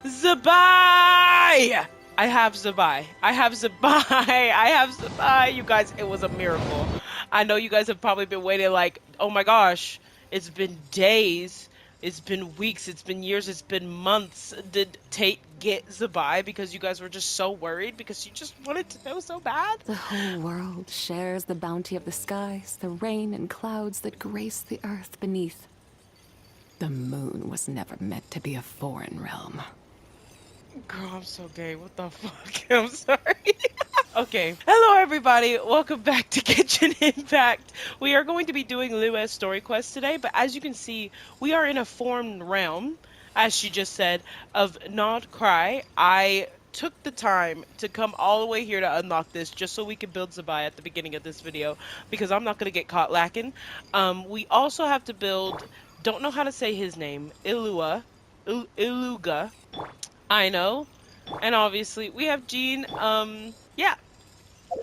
Zabai! I have Zabai. I have Zabai. I have Zabai. You guys, it was a miracle. I know you guys have probably been waiting like, oh my gosh, it's been days, it's been weeks, it's been years, it's been months. Did Tate get Zabai? Because you guys were just so worried because you just wanted to know so bad. The whole world shares the bounty of the skies, the rain and clouds that grace the earth beneath. The moon was never meant to be a foreign realm. Girl, I'm so gay. What the fuck? I'm sorry. Okay. Hello, everybody. Welcome back to Genshin Impact. We are going to be doing Lua's story quest today, but as you can see, we are in a formed realm, as she just said, of Not Cry. I took the time to come all the way here to unlock this just so we could build Zabai at the beginning of this video, because I'm not going to get caught lacking. We also have to build, don't know how to say his name, Iluga. I know. And obviously we have Jean. Yeah.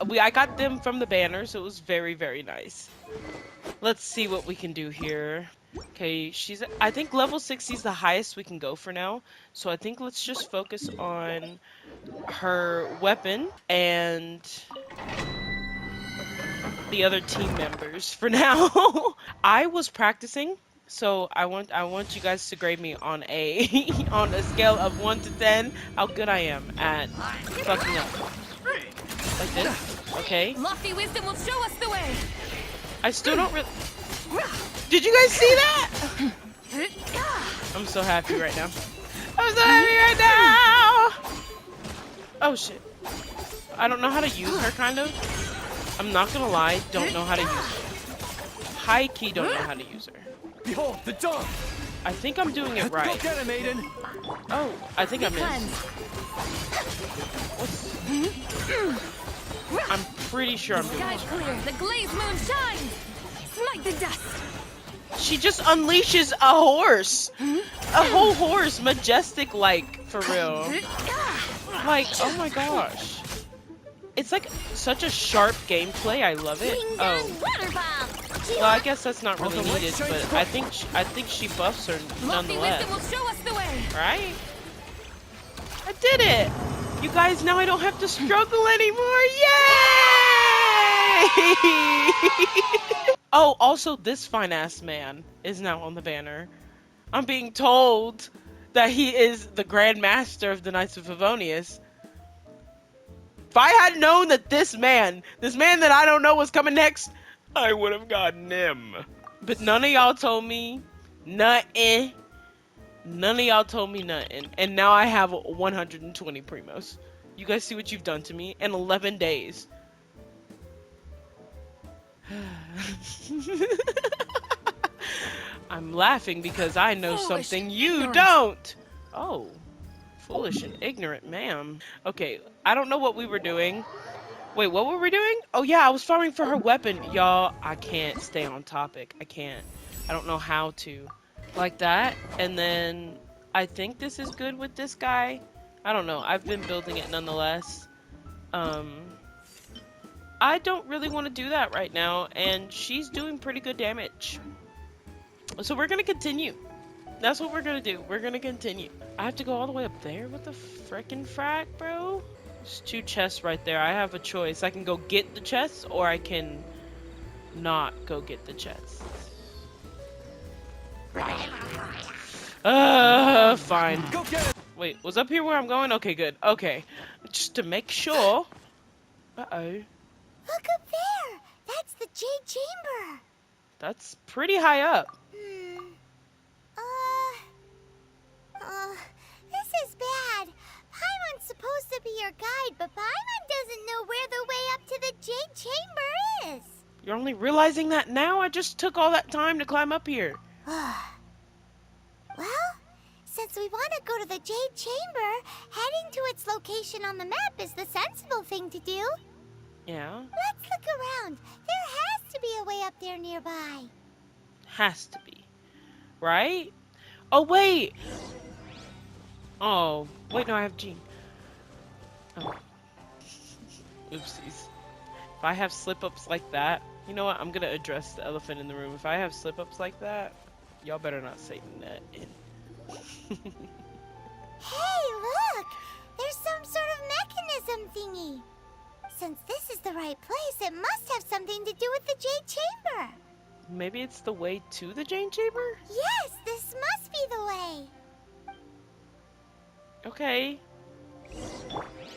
I got them from the banner, so it was very, very nice. Let's see what we can do here. Okay, I think level 60 is the highest we can go for now. So I think let's just focus on her weapon and the other team members for now. I was practicing, so I want you guys to grade me on a on a scale of 1 to 10 how good I am at fucking up. Like this. Okay. Lofty wisdom will show us the way. I still don't really. Did you guys see that? I'm so happy right now. I'm so happy right now. Oh shit. I don't know how to use her, kind of. I'm not gonna lie, don't know how to use her. High key don't know how to use her. Behold the dawn. I think I'm doing it right. Go get it, maiden. Oh, I think I missed. I'm pretty sure I'm doing Sky's it. clear. The glazed moon shines. Smite the dust. She just unleashes a horse. A whole horse, majestic like, for real. Like, oh my gosh. It's like such a sharp gameplay. I love it. Oh. Well, I guess that's not really needed, but I think she buffs her nonetheless. Lofty wisdom will show us the way. Right? I did it! You guys, now I don't have to struggle anymore. Yay! Oh, also this fine-ass man is now on the banner. I'm being told that he is the Grand Master of the Knights of Favonius. If I had known that this man that I don't know was coming next, I would have gotten him. But none of y'all told me nothing. None of y'all told me nothing. And now I have 120 primos. You guys see what you've done to me in 11 days. I'm laughing because I know something you don't. Oh. Foolish and ignorant, ma'am. Okay, I don't know what we were doing. Wait, what were we doing? Oh yeah, I was farming for her weapon. Y'all, I can't stay on topic. I can't. I don't know how to. Like that. And then I think this is good with this guy. I don't know. I've been building it nonetheless. I don't really want to do that right now. And she's doing pretty good damage. So we're going to continue. That's what we're gonna do. We're gonna continue. I have to go all the way up there? What the frickin' frack, bro? There's 2 chests right there. I have a choice. I can go get the chests, or I can not go get the chests. Fine. Go get it. Wait, was up here where I'm going? Okay, good. Okay. Just to make sure. Uh-oh. Look up there! That's the Jade Chamber! That's pretty high up. This is bad. Paimon's supposed to be your guide, but Paimon doesn't know where the way up to the Jade Chamber is. You're only realizing that now? I just took all that time to climb up here. Well, since we want to go to the Jade Chamber, heading to its location on the map is the sensible thing to do. Yeah? Let's look around. There has to be a way up there nearby. Has to be. Right? Oh, wait! Oh, wait, no, I have Jean. Oh. Oopsies. If I have slip-ups like that, you know what? I'm gonna address the elephant in the room. If I have slip-ups like that, y'all better not say nothing. Hey, thingy. Since this is the right place, it must have something to do with the Jade Chamber. Maybe it's the way to the Jade Chamber? Yes, this must be the way. Okay.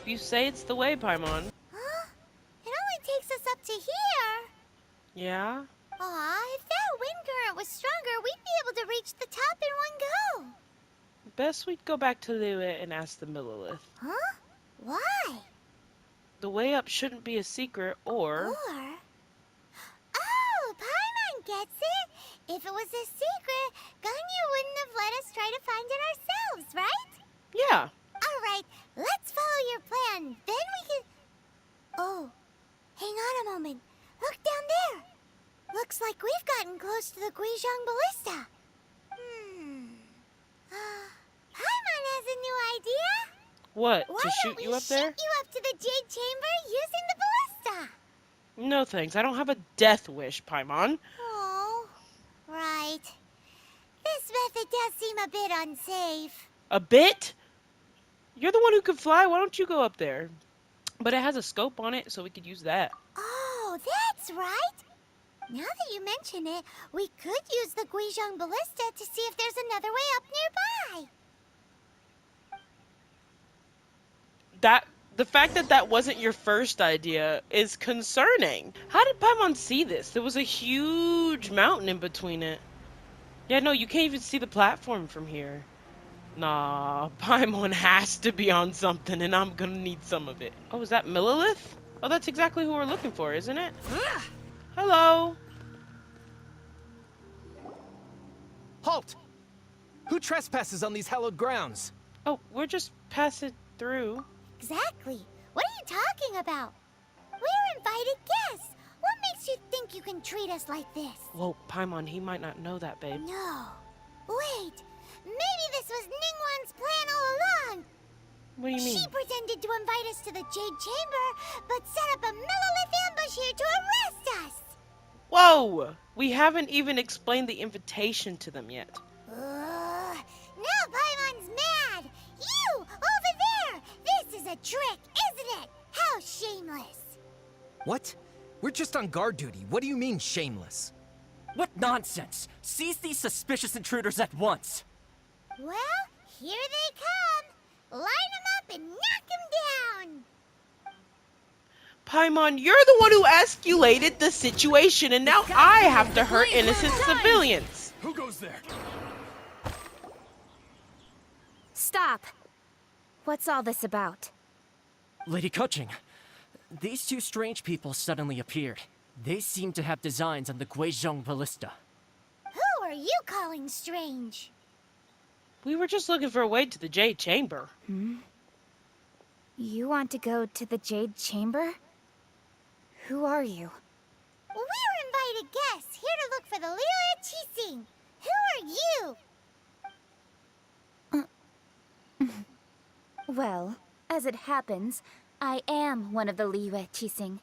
You say it's the way, Paimon. Huh? It only takes us up to here. Yeah? Aw, if that wind current was stronger, we'd be able to reach the top in one go. Best we'd go back to Liyue and ask the Millilith. Huh? Why? The way up shouldn't be a secret, or... Oh, Paimon gets it. If it was a secret, Ganyu wouldn't have let us try to find it ourselves, right? Yeah. All right, let's follow your plan. Then we can... Oh, hang on a moment. Look down there. Looks like we've gotten close to the Guizhong Ballista. Paimon has a new idea. What, Why to don't shoot you up there? shoot you up to the Jade Chamber using the ballista? No thanks, I don't have a death wish, Paimon. Oh, right. This method does seem a bit unsafe. A bit? You're the one who can fly, why don't you go up there? But it has a scope on it, so we could use that. Oh, that's right. Now that you mention it, we could use the Guizhong Ballista to see if there's another way up nearby. The fact that that wasn't your first idea is concerning. How did Paimon see this? There was a huge mountain in between it. Yeah, no, you can't even see the platform from here. Nah, Paimon has to be on something, and I'm gonna need some of it. Oh, is that Millilith? Oh, that's exactly who we're looking for, isn't it? Hello. Halt! Who trespasses on these hallowed grounds? Oh, we're just passing through. Exactly. What are you talking about? We're invited guests. What makes you think you can treat us like this? Whoa, Paimon, he might not know that, babe. No. Wait. Maybe this was Ningguang's plan all along. What do you mean? She pretended to invite us to the Jade Chamber, but set up a Millilith ambush here to arrest us. Whoa! We haven't even explained the invitation to them yet. Now Paimon's mad. You, over there. This is a trick, isn't it? How shameless. What? We're just on guard duty. What do you mean, shameless? What nonsense! Seize these suspicious intruders at once! Well, here they come. Line them up and knock them down. Paimon, you're the one who escalated the situation, and now I have to hurt innocent civilians. Who goes there? Stop. What's all this about? Lady Kuching, these two strange people suddenly appeared. They seem to have designs on the Guizhong Ballista. Who are you calling strange? We were just looking for a way to the Jade Chamber. You want to go to the Jade Chamber? Who are you? We're invited guests here to look for the Liyue Qixing. Who are you? Well, as it happens, I am one of the Liyue Qixing.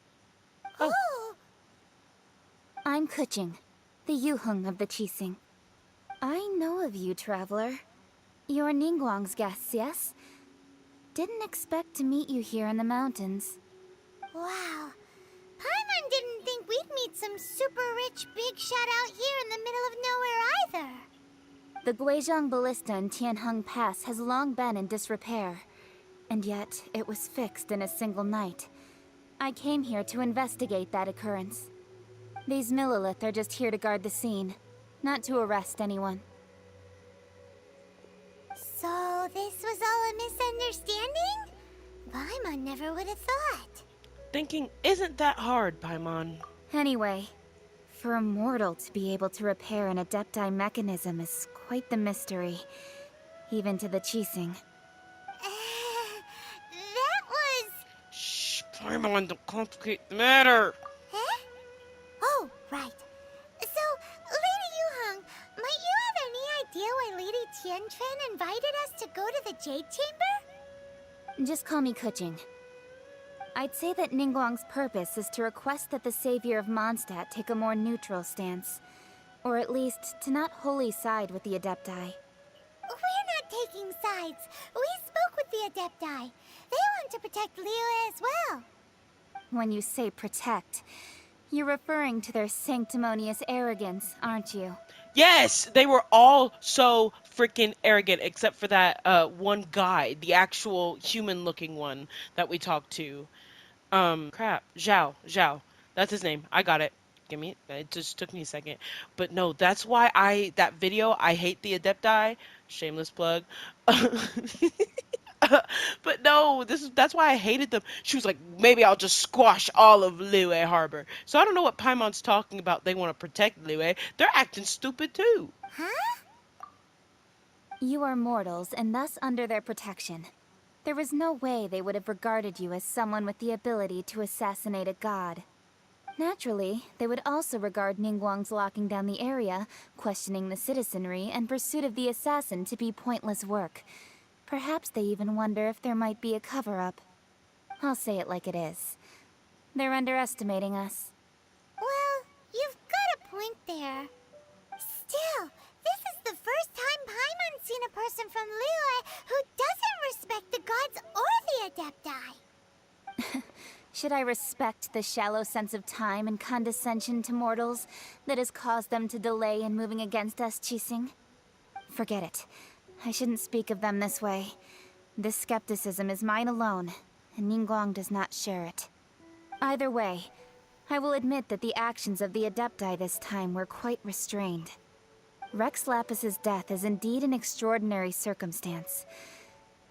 Oh. I'm Kuching, the Yuheng of the Qixing. I know of you, traveler. You're Ningguang's guests, yes? Didn't expect to meet you here in the mountains. Wow. Paimon didn't think we'd meet some super rich big shot out here in the middle of nowhere either. The Guizhong Ballista in Tianheng Pass has long been in disrepair, and yet it was fixed in a single night. I came here to investigate that occurrence. These Millilith are just here to guard the scene, not to arrest anyone. So this was all a misunderstanding? Paimon never would have thought. Thinking isn't that hard, Paimon. Anyway, for a mortal to be able to repair an Adepti mechanism is quite the mystery, even to the Qixing. That was... Shh, Paimon, don't complicate the matter. Huh? Oh, right. So, Lady Yuheng, might you have any idea why Lady Tianquan invited us to go to the Jade Chamber? Just call me Kuching. I'd say that Ningguang's purpose is to request that the savior of Mondstadt take a more neutral stance. Or at least, to not wholly side with the Adepti. We're not taking sides. We spoke with the Adepti. They want to protect Liyue as well. When you say protect, you're referring to their sanctimonious arrogance, aren't you? Yes, they were all so freaking arrogant, except for that one guy, the actual human-looking one that we talked to. Crap, Zhao, that's his name. I got it. It just took me a second. But no, that's why that video, I hate the Adepti, shameless plug. But no, that's why I hated them. She was like, maybe I'll just squash all of Liyue Harbor. So I don't know what Paimon's talking about. They want to protect Liyue. They're acting stupid too. Huh? You are mortals, and thus under their protection. There was no way they would have regarded you as someone with the ability to assassinate a god. Naturally, they would also regard Ningguang's locking down the area, questioning the citizenry, and pursuit of the assassin to be pointless work. Perhaps they even wonder if there might be a cover-up. I'll say it like it is. They're underestimating us. Well, you've got a point there. Still, this is the first time Paimon's seen a person from Liyue who doesn't respect the gods or the Adepti. Should I respect the shallow sense of time and condescension to mortals that has caused them to delay in moving against us, Qixing? Forget it. I shouldn't speak of them this way. This skepticism is mine alone, and Ningguang does not share it. Either way, I will admit that the actions of the Adepti this time were quite restrained. Rex Lapis's death is indeed an extraordinary circumstance.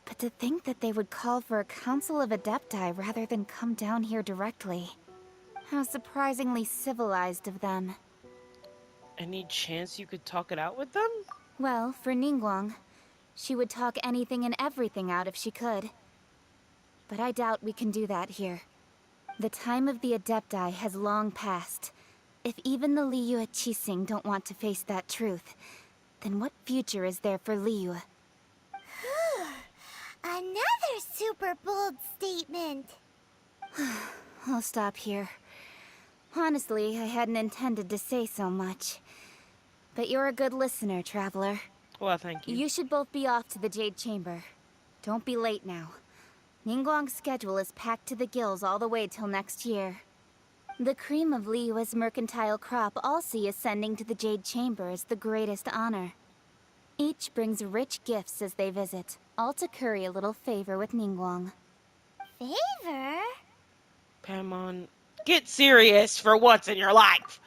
But to think that they would call for a council of Adepti rather than come down here directly. How surprisingly civilized of them. Any chance you could talk it out with them? Well, for Ningguang, she would talk anything and everything out if she could. But I doubt we can do that here. The time of the Adepti has long passed. If even the Liyue Qixing don't want to face that truth, then what future is there for Liyue? Another super bold statement. I'll stop here. Honestly, I hadn't intended to say so much. But you're a good listener, Traveler. Well, thank you. You should both be off to the Jade Chamber. Don't be late now. Ningguang's schedule is packed to the gills all the way till next year. The cream of Liyue's mercantile crop all see ascending to the Jade Chamber as the greatest honor. Each brings rich gifts as they visit, all to curry a little favor with Ningguang. Favor? Paimon, get serious for once in your life.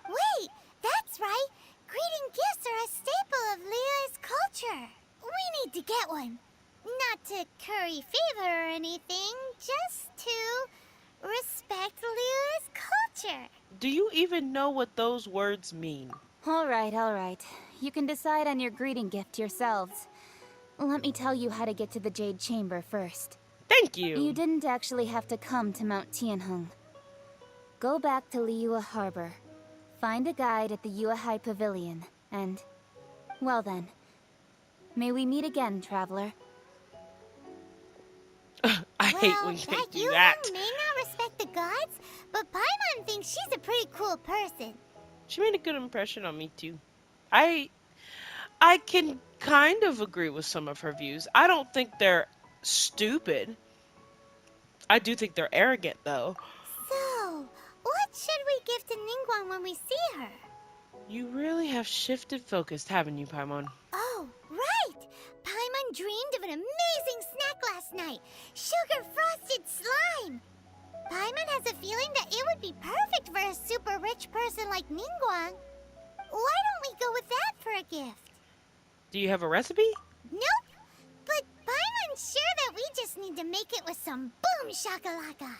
Wait, that's right. Greeting gifts are a staple of Liyue's culture. We need to get one. Not to curry favor or anything, just to respect Liyue's culture. Do you even know what those words mean? All right. You can decide on your greeting gift yourselves. Let me tell you how to get to the Jade Chamber first. Thank you. You didn't actually have to come to Mount Tianheng. Go back to Liyue Harbor. Find a guide at the Yuehai Pavilion, and... well then. May we meet again, Traveler. I hate when they that do that. Yuehang may not respect the gods, but Paimon thinks she's a pretty cool person. She made a good impression on me too. I can kind of agree with some of her views. I don't think they're stupid. I do think they're arrogant though. So, what should we give to Ningguang when we see her? You really have shifted focus, haven't you, Paimon? Oh, right! Paimon dreamed of an amazing snack last night. Sugar-frosted slime! Paimon has a feeling that it would be perfect for a super rich person like Ningguang. Why don't we go with that for a gift? Do you have a recipe? Nope! But Paimon's sure that we just need to make it with some boom shakalaka.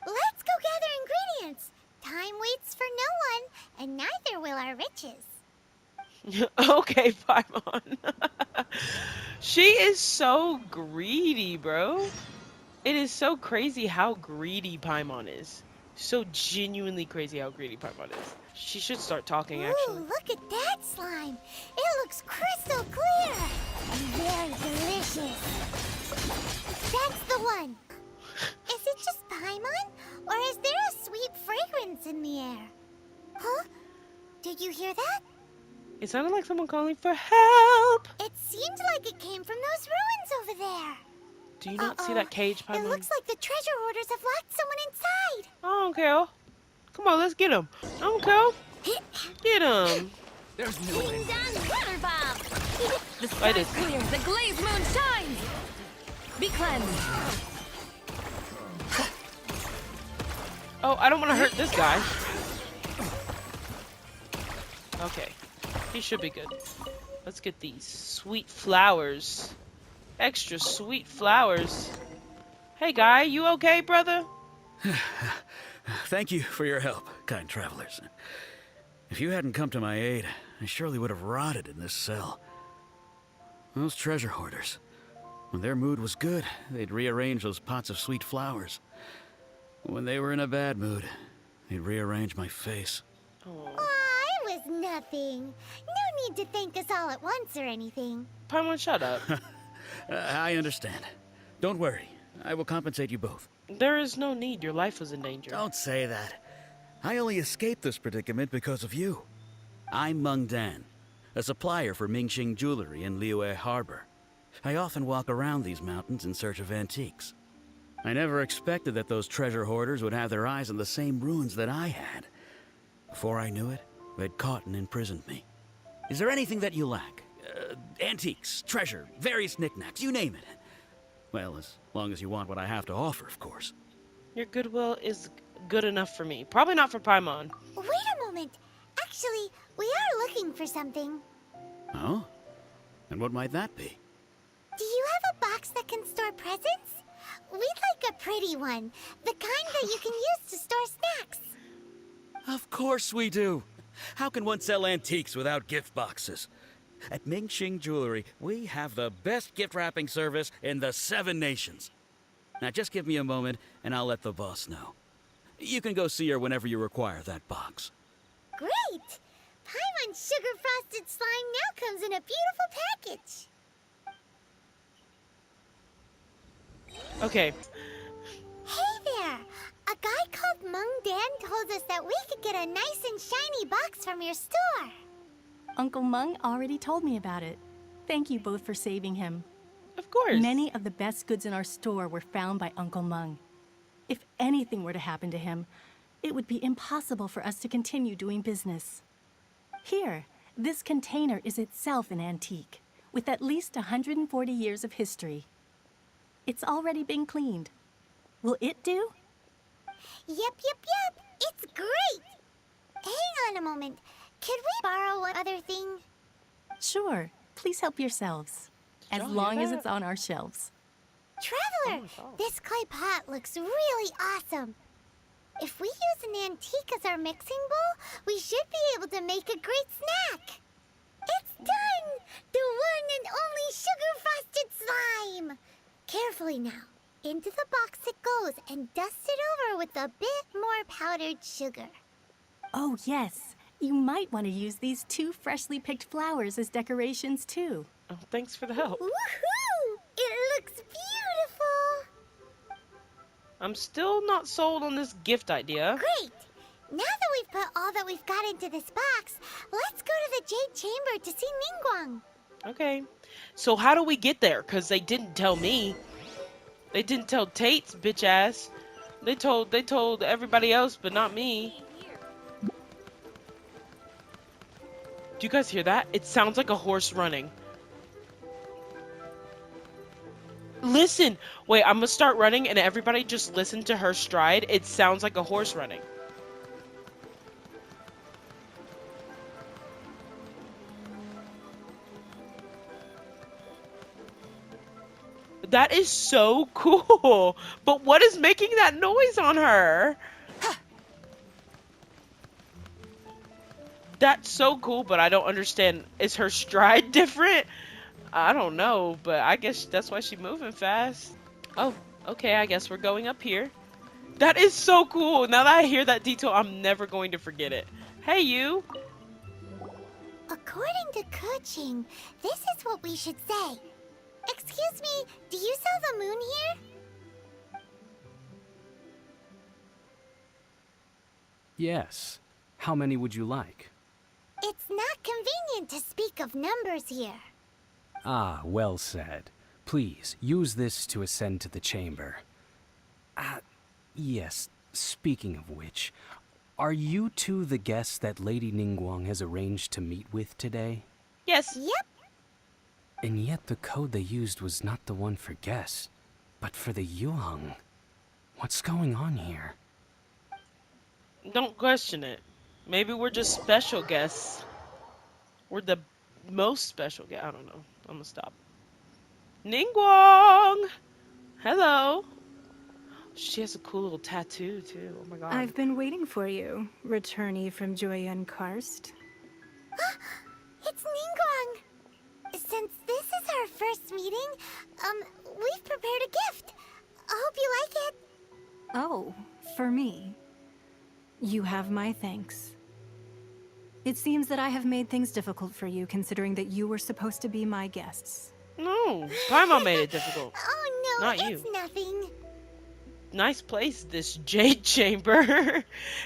Let's go gather ingredients. Time waits for no one, and neither will our riches. Okay, Paimon. She is so greedy, bro. It is so crazy how greedy Paimon is. So genuinely crazy how greedy Paimon is. She should start talking, actually. Ooh, look at that slime. It looks crystal clear and very delicious. That's the one. Is it just Paimon, or is there a sweet fragrance in the air? Huh? Did you hear that? It sounded like someone calling for help. It seemed like it came from those ruins over there? Do you not see that cage, It Paimon? looks like the treasure hoarders have locked someone inside. I don't care. Come on, let's get him. I don't care. Get him. There's no way. Water bomb! The Wait, sky's clear, the glazed moon shines! Be cleansed. Oh, I don't want to hurt this guy. Okay. He should be good. Let's get these sweet flowers. Extra sweet flowers. Hey, guy, you okay, brother? Thank you for your help, kind travelers. If you hadn't come to my aid, I surely would have rotted in this cell. Those treasure hoarders, when their mood was good, they'd rearrange those pots of sweet flowers. When they were in a bad mood, they'd rearrange my face. Oh. Aw, it was nothing. No need to thank us all at once or anything. Paimon, shut up. I understand. Don't worry. I will compensate you both. There is no need. Your life was in danger. Don't say that. I only escaped this predicament because of you. I'm Meng Dan, a supplier for Mingxing Jewelry in Liyue Harbor. I often walk around these mountains in search of antiques. I never expected that those treasure hoarders would have their eyes on the same ruins that I had. Before I knew it, they'd caught and imprisoned me. Is there anything that you lack? Antiques, treasure, various knickknacks, you name it. Well, as long as you want what I have to offer, of course. Your goodwill is good enough for me. Probably not for Paimon. Wait a moment. Actually, we are looking for something. Oh? And what might that be? Do you have a box that can store presents? We'd like a pretty one. The kind that you can use to store snacks. Of course we do. How can one sell antiques without gift boxes? At Mingxing Jewelry, we have the best gift wrapping service in the 7 nations. Now just give me a moment and I'll let the boss know. You can go see her whenever you require that box. Great! Paimon's sugar frosted slime now comes in a beautiful package. Okay. Hey there! A guy called Meng Dan told us that we could get a nice and shiny box from your store. Uncle Meng already told me about it. Thank you both for saving him. Of course. Many of the best goods in our store were found by Uncle Meng. If anything were to happen to him, it would be impossible for us to continue doing business. Here, this container is itself an antique, with at least 140 years of history. It's already been cleaned. Will it do? Yep. It's great! Hang on a moment. Could we borrow one other thing? Sure. Please help yourselves. As Y'all hear long as that? it's on our shelves. Traveler, this clay pot looks really awesome. If we use an antique as our mixing bowl, we should be able to make a great snack. It's done! The one and only sugar-frosted slime! Carefully now. Into the box it goes and dust it over with a bit more powdered sugar. Oh, yes. You might want to use these 2 freshly picked flowers as decorations, too. Oh, thanks for the help. Woohoo! It looks beautiful! I'm still not sold on this gift idea. Great! Now that we've put all that we've got into this box, let's go to the Jade Chamber to see Ningguang. Okay. So how do we get there? Because they didn't tell me. They didn't tell Tate's bitch ass. They told everybody else, but not me. Do you guys hear that? It sounds like a horse running. Listen! Wait, I'm gonna start running and everybody just listen to her stride. It sounds like a horse running. That is so cool! But what is making that noise on her? That's so cool, but I don't understand. Is her stride different? I don't know, but I guess that's why she's moving fast. Oh, okay, I guess we're going up here. That is so cool. Now that I hear that detail, I'm never going to forget it. Hey, you. According to Kuching, this is what we should say. Excuse me, do you sell the moon here? Yes. How many would you like? It's not convenient to speak of numbers here. Ah, well said. Please, use this to ascend to the chamber. Yes, speaking of which, are you two the guests that Lady Ningguang has arranged to meet with today? Yes. Yep. And yet the code they used was not the one for guests, but for the Yuheng. What's going on here? Don't question it. Maybe we're just special guests. We're the most special guest. I don't know. I'm gonna stop. Ningguang! Hello. She has a cool little tattoo, too. Oh my god. I've been waiting for you, returnee from Joyun Karst. It's Ningguang! Since this is our first meeting, we've prepared a gift. I hope you like it. Oh, for me. You have my thanks. It seems that I have made things difficult for you, considering that you were supposed to be my guests. No, Paimon made it difficult. Oh no, Not it's you. nothing. Nice place, this jade chamber.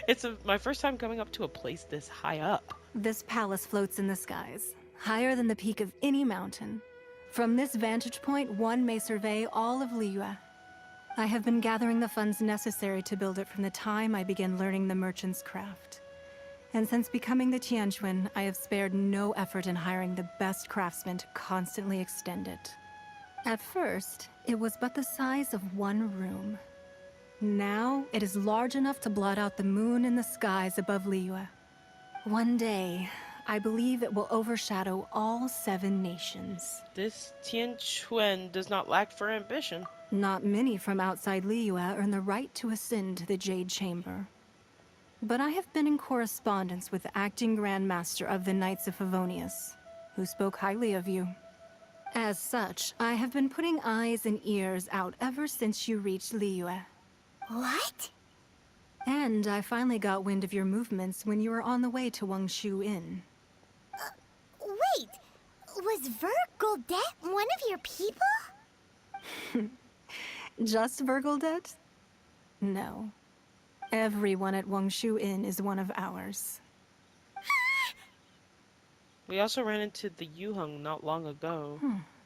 It's my first time coming up to a place this high up. This palace floats in the skies, higher than the peak of any mountain. From this vantage point, one may survey all of Liyue. I have been gathering the funds necessary to build it from the time I began learning the merchant's craft. And since becoming the Tianquan, I have spared no effort in hiring the best craftsmen to constantly extend it. At first, it was but the size of one room. Now, it is large enough to blot out the moon in the skies above Liyue. One day, I believe it will overshadow all 7 nations. This Tianquan does not lack for ambition. Not many from outside Liyue earn the right to ascend to the Jade Chamber. But I have been in correspondence with the acting Grand Master of the Knights of Favonius, who spoke highly of you. As such, I have been putting eyes and ears out ever since you reached Liyue. What? And I finally got wind of your movements when you were on the way to Wangshu Inn. Wait, was Vergoldet one of your people? Just Vergoldet? No. Everyone at Wangshu Inn is one of ours. We also ran into the Yuheng not long ago.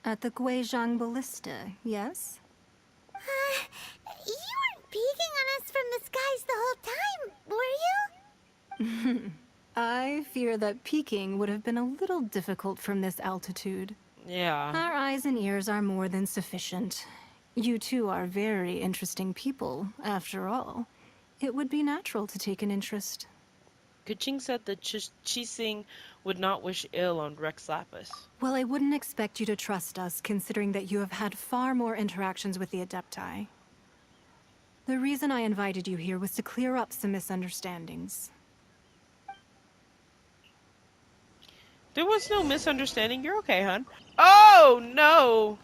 At the Guizhang Ballista, yes? You weren't peeking on us from the skies the whole time, were you? I fear that peeking would have been a little difficult from this altitude. Yeah. Our eyes and ears are more than sufficient. You two are very interesting people, after all. It would be natural to take an interest. Kuching said that Chising would not wish ill on Rex Lapis. Well, I wouldn't expect you to trust us, considering that you have had far more interactions with the Adepti. The reason I invited you here was to clear up some misunderstandings. There was no misunderstanding. You're okay, hon. Oh, no!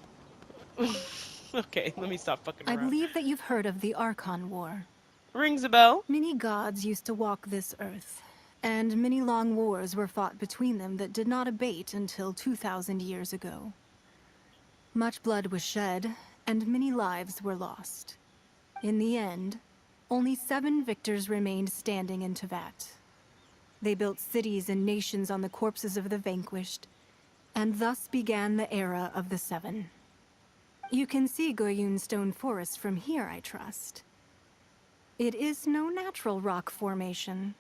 Okay, let me stop fucking I around. believe that you've heard of the Archon War. Rings a bell. Many gods used to walk this earth, and many long wars were fought between them that did not abate until 2,000 years ago. Much blood was shed, and many lives were lost. In the end, only 7 victors remained standing in Tevat. They built cities and nations on the corpses of the vanquished, and thus began the era of the 7. You can see Goyun Stone Forest from here, I trust. It is no natural rock formation.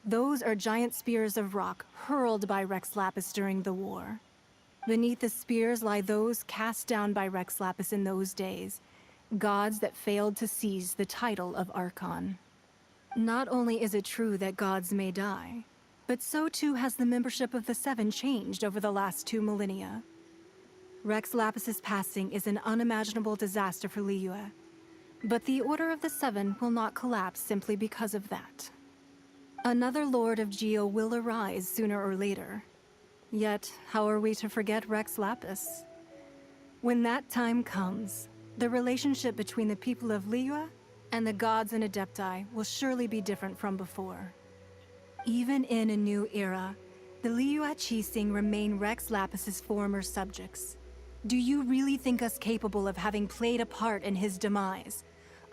Those are giant spears of rock hurled by Rex Lapis during the war. Beneath the spears lie those cast down by Rex Lapis in those days, gods that failed to seize the title of Archon. Not only is it true that gods may die, but so too has the membership of the 7 changed over the last 2 millennia. Rex Lapis's passing is an unimaginable disaster for Liyue, but the Order of the 7 will not collapse simply because of that. Another Lord of Geo will arise sooner or later. Yet, how are we to forget Rex Lapis? When that time comes, the relationship between the people of Liyue and the gods and Adepti will surely be different from before. Even in a new era, the Liyue Qixing remain Rex Lapis's former subjects. Do you really think us capable of having played a part in his demise?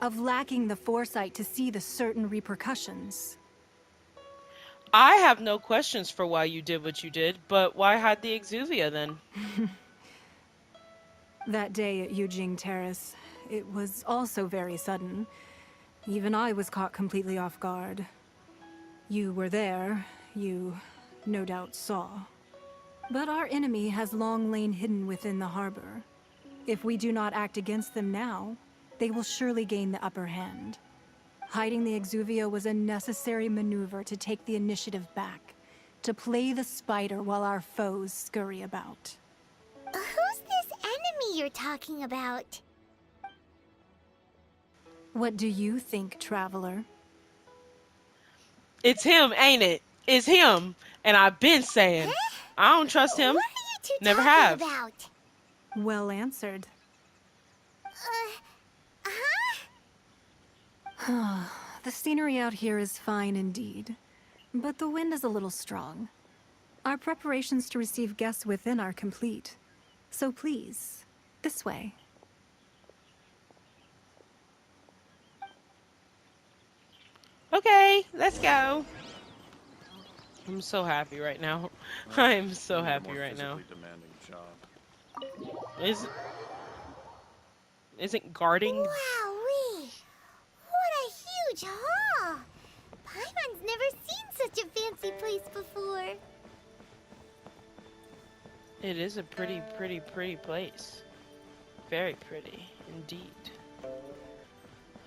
Of lacking the foresight to see the certain repercussions? I have no questions for why you did what you did, but why hide the Exuvia then? That day at Yujing Terrace, it was also very sudden. Even I was caught completely off guard. You were there, you no doubt saw. But our enemy has long lain hidden within the harbor. If we do not act against them now, they will surely gain the upper hand. Hiding the Exuvia was a necessary maneuver to take the initiative back, to play the spider while our foes scurry about. Who's this enemy you're talking about? What do you think, Traveler? It's him, ain't it? It's him. And I've been saying, I don't trust him. What are you two Never talking have. about? Well answered. The scenery out here is fine indeed, but the wind is a little strong. Our preparations to receive guests within are complete. So please, this way. Okay, let's go. I'm so happy right now. I am so happy right now. Isn't guarding? Wowee! What a huge hall! Paimon's never seen such a fancy place before. It is a pretty place. Very pretty indeed.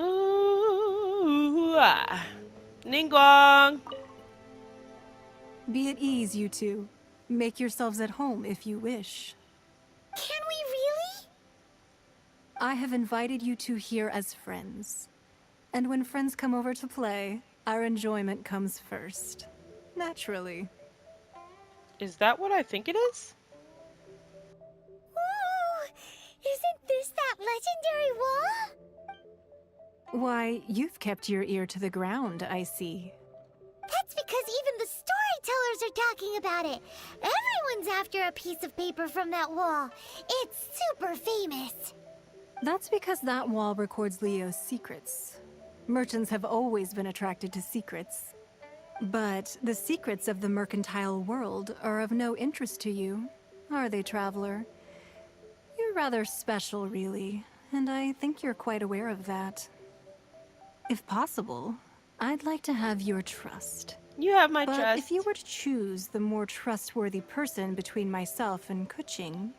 Ooh, ah. Ningguang! Be at ease, you two. Make yourselves at home if you wish. Can we really? I have invited you two here as friends. And when friends come over to play, our enjoyment comes first. Naturally. Is that what I think it is? Ooh! Isn't this that legendary wall? Why, you've kept your ear to the ground, I see. That's because even the storytellers are talking about it. Everyone's after a piece of paper from that wall. It's super famous. That's because that wall records Leo's secrets. Merchants have always been attracted to secrets. But the secrets of the mercantile world are of no interest to you, are they, Traveler? You're rather special, really, and I think you're quite aware of that. If possible, I'd like to have your trust. You have my But trust. if you were to choose the more trustworthy person between myself and Kuching...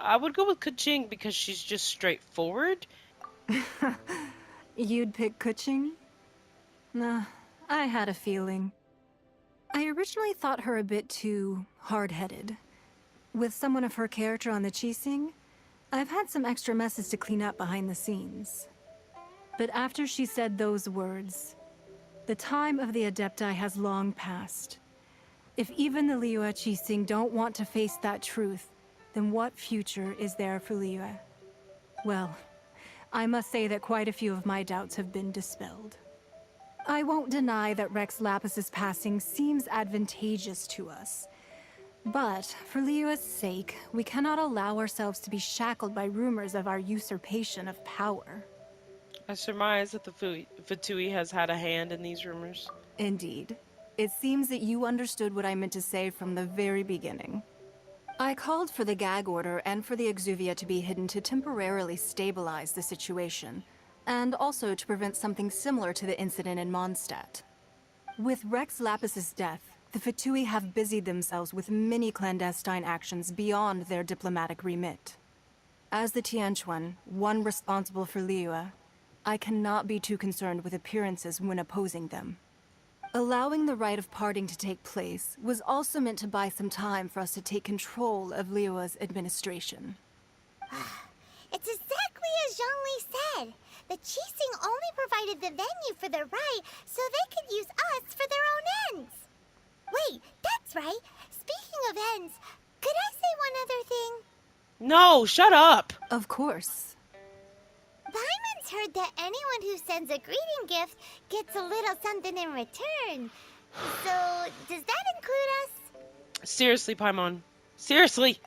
I would go with Kuching because she's just straightforward. You'd pick Kuching? Nah, I had a feeling. I originally thought her a bit too hard-headed. With someone of her character on the Qixing, I've had some extra messes to clean up behind the scenes. But after she said those words, the time of the Adepti has long passed. If even the Liyue Qixing don't want to face that truth, then what future is there for Liyue? Well, I must say that quite a few of my doubts have been dispelled. I won't deny that Rex Lapis's passing seems advantageous to us. But for Liyue's sake, we cannot allow ourselves to be shackled by rumors of our usurpation of power. I surmise that the Fatui has had a hand in these rumors. Indeed. It seems that you understood what I meant to say from the very beginning. I called for the gag order and for the Exuvia to be hidden to temporarily stabilize the situation, and also to prevent something similar to the incident in Mondstadt. With Rex Lapis's death, the Fatui have busied themselves with many clandestine actions beyond their diplomatic remit. As the Tianquan, one responsible for Liyue, I cannot be too concerned with appearances when opposing them. Allowing the rite of parting to take place was also meant to buy some time for us to take control of Liyue's administration. It's exactly as Zhongli said. The Qixing only provided the venue for the rite so they could use us for their own ends. Wait, that's right. Speaking of ends, could I say one other thing? No, shut up! Of course. Paimon's heard that anyone who sends a greeting gift gets a little something in return. So, does that include us? Seriously, Paimon. Seriously!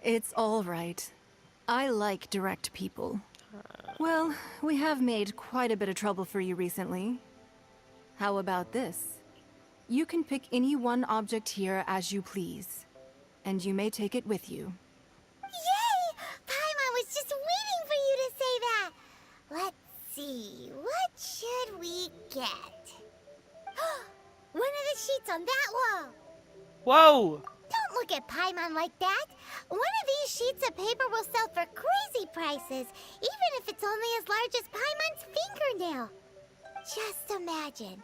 It's all right. I like direct people. Well, we have made quite a bit of trouble for you recently. How about this? You can pick any one object here as you please. and you may take it with you. Yay! Paimon was just waiting for you to say that. Let's see, what should we get? One of the sheets on that wall. Whoa! Don't look at Paimon like that. One of these sheets of paper will sell for crazy prices, even if it's only as large as Paimon's fingernail. Just imagine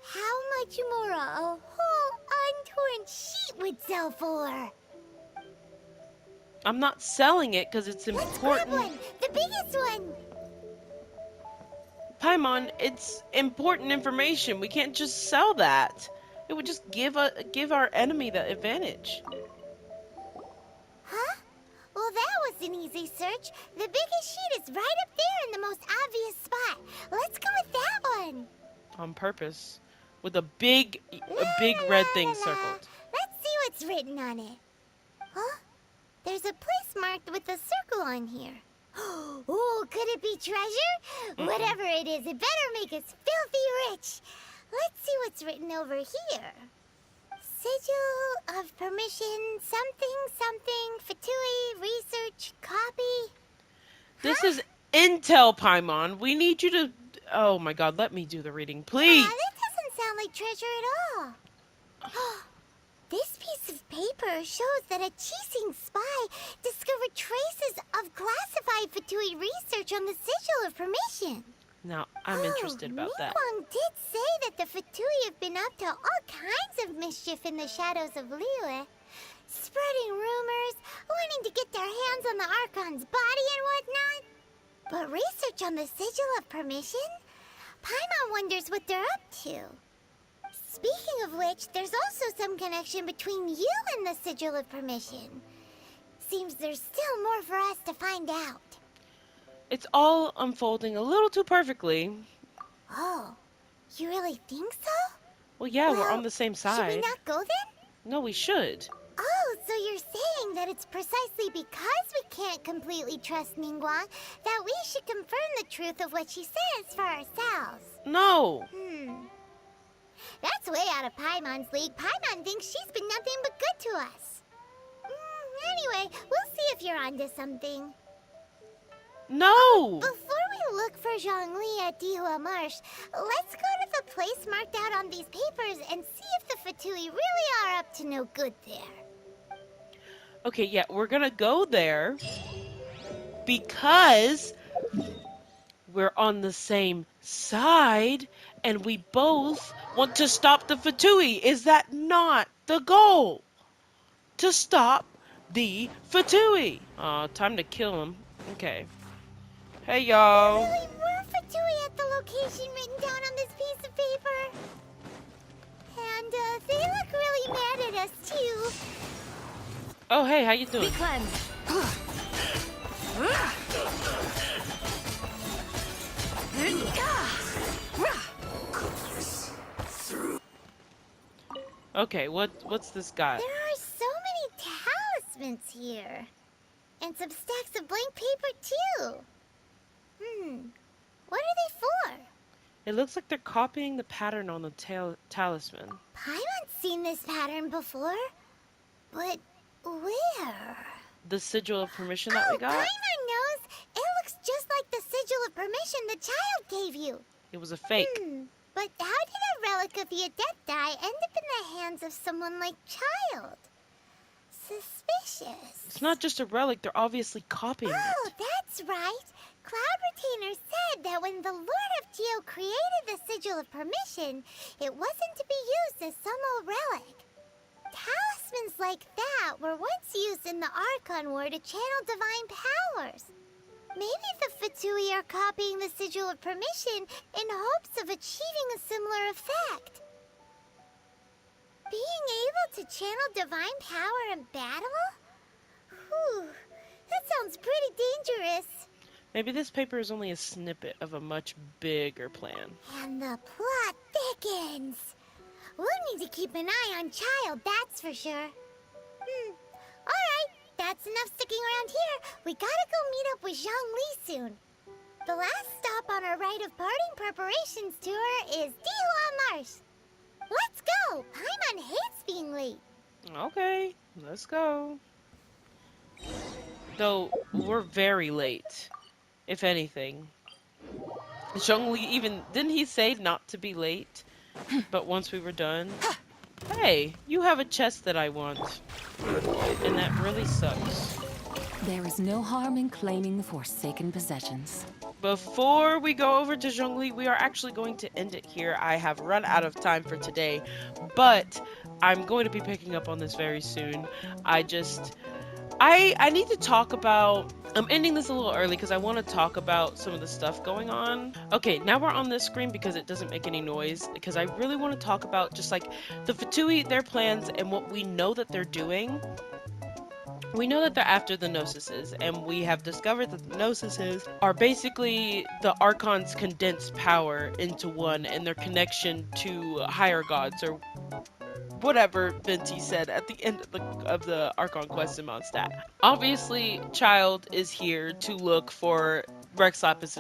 how much more a whole untorn sheet would sell for. I'm not selling it because it's Let's grab important. one, the biggest one. Paimon, it's important information. We can't just sell that. It would just give our enemy the advantage. Huh? Well, that was an easy search. The biggest sheet is right up there in the most obvious spot. Let's go with that one. On purpose. With a big red thing circled. Let's see what's written on it. Huh? There's a place marked with a circle on here. Oh, could it be treasure? Whatever it is, it better make us filthy rich. Let's see what's written over here. Sigil of permission, something, Fatui, research, copy. This is intel, Paimon. We need you to... Oh my god, let me do the reading, please. That doesn't sound like treasure at all. This piece of paper shows that a Chising spy discovered traces of classified Fatui research on the Sigil of Permission. Now, I'm interested about that. Mingguang did say that the Fatui have been up to all kinds of mischief in the shadows of Liyue, spreading rumors, wanting to get their hands on the Archon's body and whatnot. But research on the Sigil of Permission? Paimon wonders what they're up to. Speaking of which, there's also some connection between you and the Sigil of Permission. Seems there's still more for us to find out. It's all unfolding a little too perfectly. Oh, you really think so? Well, yeah, we're Well, on the same Should side. we not go then? No, we should. Oh, so you're saying that it's precisely because we can't completely trust Mingguang that we should confirm the truth of what she says for ourselves. No. That's way out of Paimon's league. Paimon thinks she's been nothing but good to us. Anyway, we'll see if you're onto something. No. Before we look for Zhongli at Dihua Marsh, let's go to the place marked out on these papers and see if the Fatui really are up to no good there. Okay, yeah, we're gonna go there because we're on the same side and we both want to stop the Fatui. Is that not the goal? To stop the Fatui. Time to kill him. Okay. Hey, y'all. There really were Fatui at the location written down on this piece of paper. And they look really mad at us, too. Oh, hey, how you doing? Cleanse. Okay, what's this guy? There are so many talismans here. And some stacks of blank paper, too. What are they for? It looks like they're copying the pattern on the talisman. Paimon's seen this pattern before. But where? The sigil of permission that we got? Paimon knows. It looks just like the sigil of permission the child gave you. It was a fake. But how did a relic of the Adepti end up in the hands of someone like Child? Suspicious. It's not just a relic, they're obviously copying Oh, it. that's right. Cloud Retainer said that when the Lord of Geo created the Sigil of Permission, it wasn't to be used as some old relic. Talismans like that were once used in the Archon War to channel divine powers. Maybe the Fatui are copying the Sigil of Permission in hopes of achieving a similar effect. Being able to channel divine power in battle? Whew, that sounds pretty dangerous. Maybe this paper is only a snippet of a much bigger plan. And the plot thickens. We'll need to keep an eye on Child, that's for sure. Alright, that's enough sticking around here. We gotta go meet up with Zhongli soon. The last stop on our rite of parting preparations tour is Dihua Marsh. Let's go! Paimon hates being late. Okay, let's go. Though we're very late, if anything. Zhongli even didn't he say not to be late? But once we were done, hey, you have a chest that I want, and that really sucks. There is no harm in claiming forsaken possessions. Before we go over to Zhongli, we are actually going to end it here. I have run out of time for today, but I'm going to be picking up on this very soon. I need to talk about I'm ending this a little early because I want to talk about some of the stuff going on. Okay, now we're on this screen because it doesn't make any noise because I really want to talk about just like the Fatui, their plans, and what we know that they're doing. We know that they're after the Gnosis, and we have discovered that the Gnosis are basically the Archon's condensed power into one and their connection to higher gods or whatever Venti said at the end of the Archon quest in Mondstadt. Obviously, Child is here to look for Rex Lapis'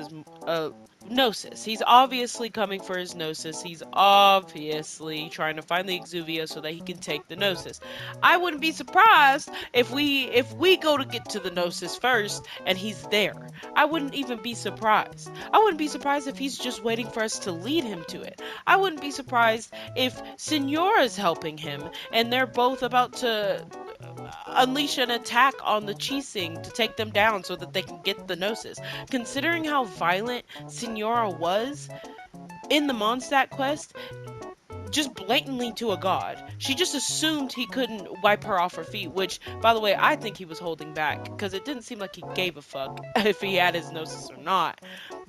Gnosis. He's obviously coming for his Gnosis. He's obviously trying to find the Exuvia so that he can take the Gnosis. I wouldn't be surprised if we go to get to the Gnosis first and he's there. I wouldn't even be surprised. I wouldn't be surprised if he's just waiting for us to lead him to it. I wouldn't be surprised if Signora's helping him and they're both about to unleash an attack on the Chising to take them down so that they can get the Gnosis. Considering how violent Signora was in the Mondstadt quest, just blatantly to a god. She just assumed he couldn't wipe her off her feet, which, by the way, I think he was holding back, because it didn't seem like he gave a fuck if he had his Gnosis or not.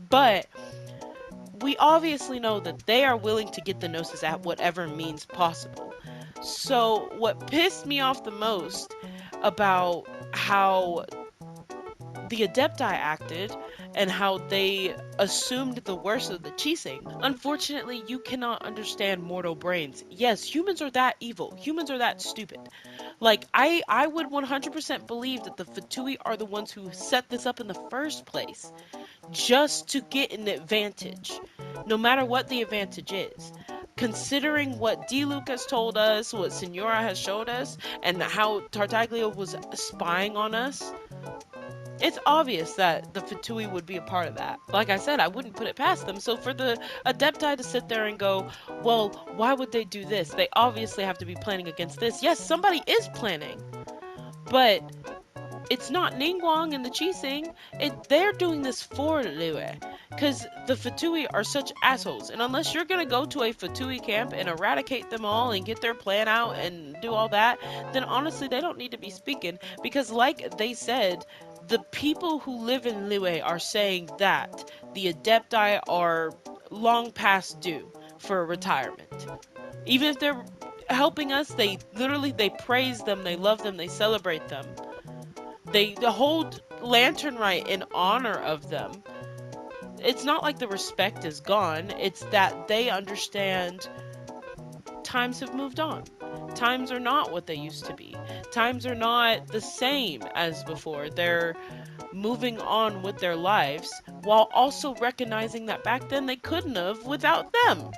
But we obviously know that they are willing to get the Gnosis at whatever means possible. So what pissed me off the most about how the Adepti acted and how they assumed the worst of the Chising. Unfortunately, you cannot understand mortal brains. Yes, humans are that evil. Humans are that stupid. Like, I would 100% believe that the Fatui are the ones who set this up in the first place, just to get an advantage, no matter what the advantage is. Considering what D-Luke has told us, what Signora has showed us, and how Tartaglia was spying on us, it's obvious that the Fatui would be a part of that. Like I said, I wouldn't put it past them. So for the Adepti to sit there and go, well, why would they do this? They obviously have to be planning against this. Yes, somebody is planning. But it's not Ningguang and the Chising. They're doing this for Liyue. Because the Fatui are such assholes. And unless you're going to go to a Fatui camp and eradicate them all and get their plan out and do all that, then honestly, they don't need to be speaking. Because like they said, the people who live in Liyue are saying that the Adepti are long past due for retirement. Even if they're helping us, they praise them, they love them, they celebrate them. They hold Lantern Rite in honor of them. It's not like the respect is gone, it's that they understand times have moved on. Times are not what they used to be. Times are not the same as before. They're moving on with their lives while also recognizing that back then they couldn't have without them.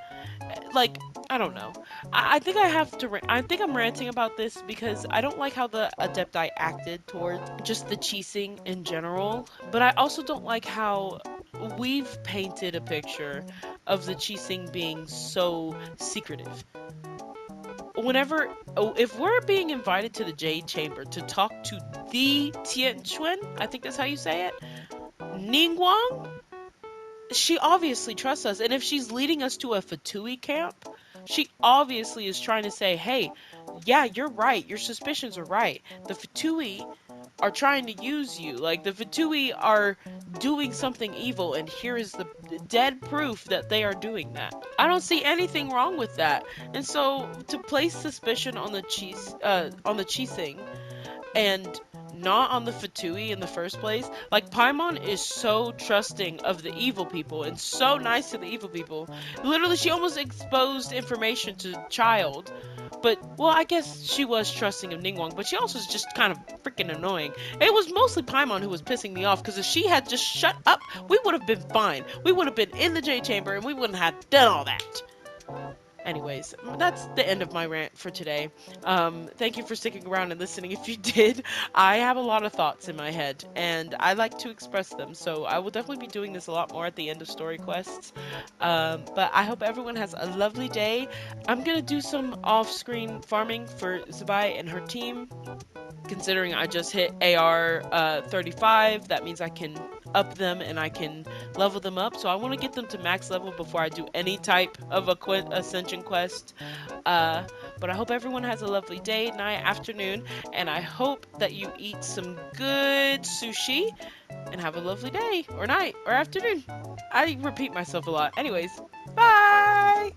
Like, I don't know. I think I think I'm ranting about this because I don't like how the Adepti acted toward just the Chising in general, but I also don't like how we've painted a picture of the Chising being so secretive. If we're being invited to the Jade Chamber to talk to the Tianquan, I think that's how you say it, Ningguang, she obviously trusts us, and if she's leading us to a Fatui camp, she obviously is trying to say, hey, yeah, you're right, your suspicions are right. The Fatui are trying to use you. Like, the Fatui are doing something evil, and here is the dead proof that they are doing that. I don't see anything wrong with that. And so, to place suspicion on the Chising, and not on the Fatui in the first place. Like, Paimon is so trusting of the evil people and so nice to the evil people. Literally, she almost exposed information to Child. But, well, I guess she was trusting of Ningguang, but she also is just kind of freaking annoying. It was mostly Paimon who was pissing me off, because if she had just shut up, we would have been fine. We would have been in the J Chamber, and we wouldn't have done all that. Anyways, that's the end of my rant for today. Thank you for sticking around and listening. If you did, I have a lot of thoughts in my head, and I like to express them, so I will definitely be doing this a lot more at the end of story quests. But I hope everyone has a lovely day. I'm gonna do some off-screen farming for Zabai and her team. Considering I just hit AR 35, that means I can up them and I can level them up. So I want to get them to max level before I do any type of ascension quest. But I hope everyone has a lovely day, night, afternoon, and I hope that you eat some good sushi and have a lovely day or night or afternoon. I repeat myself a lot. Anyways, bye!